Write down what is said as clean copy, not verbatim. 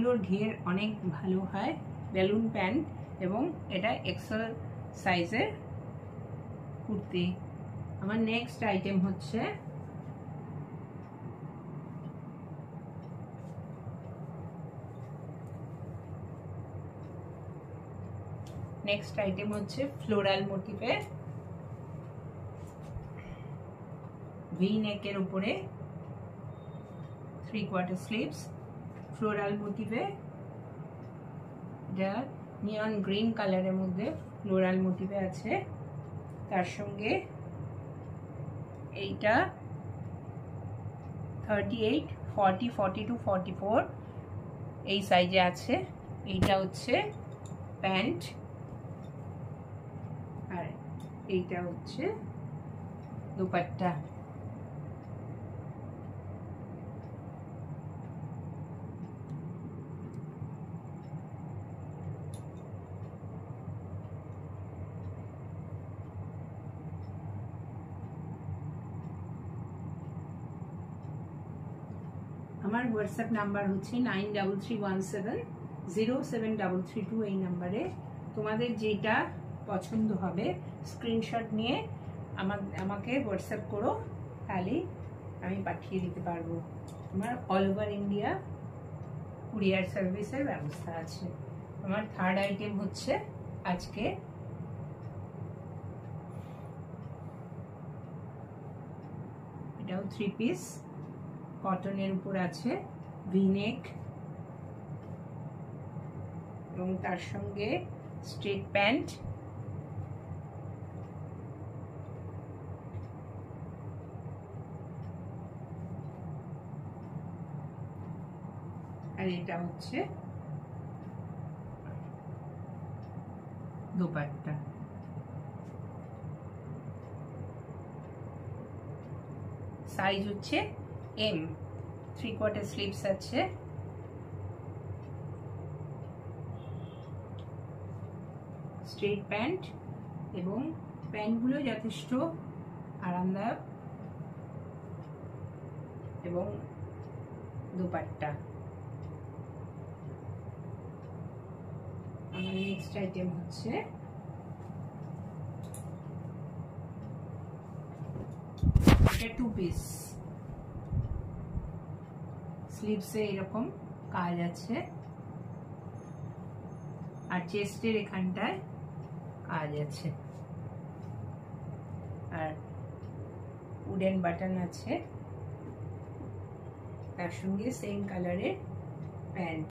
প্যান্টগুলোর ঘের অনেক ভালো হয়, বেলুন প্যান্ট, এবং এটা এক্সেল সাইজের কুর্তি। আমার নেক্সট আইটেম হচ্ছে ফ্লোরাল মোটিভের ভি নেকের উপরে 3/4 স্লিভস, ফ্লোরাল মোটিভে, এটা নিয়ন গ্রিন কালারের মধ্যে ফ্লোরাল মোটিভে আছে। তার সঙ্গে এইটা 38, 40, 42, 44 এই সাইজে আছে। এইটা হচ্ছে প্যান্ট, আর এইটা হচ্ছে দুপাট্টা। আমার হোয়াটসঅ্যাপ নাম্বার হচ্ছে 9331707332। এই নাম্বারে তোমাদের যেটা পছন্দ হবে স্ক্রিনশট নিয়ে আমাকে হোয়াটসঅ্যাপ করো, তাহলে আমি পাঠিয়ে দিতে পারবো। আমার অল ওভার ইন্ডিয়া কুরিয়ার সার্ভিসের ব্যবস্থা আছে। আমার থার্ড আইটেম হচ্ছে আজকে এটাও 3 পিস কটনের উপর আছে, ভি-নেক, এবং তার সঙ্গে স্ট্রেট প্যান্ট, আর এটা হচ্ছে দুপাট্টা। সাইজ হচ্ছে এম, 3/4 স্লিভস আছে, স্ট্রেট প্যান্ট, এবং প্যান্টগুলো যথেষ্ট আরামদায়ক, এবং দুপাট্টা। আমার নেক্সট আইটেম হচ্ছে এটা 2 পিস, স্লিভসে এরকম কাজ আছে, আর চেস্টের এখানটায় কাজ আছে, আর উডেন বাটন আছে, তার সঙ্গে সেম কালারের প্যান্ট।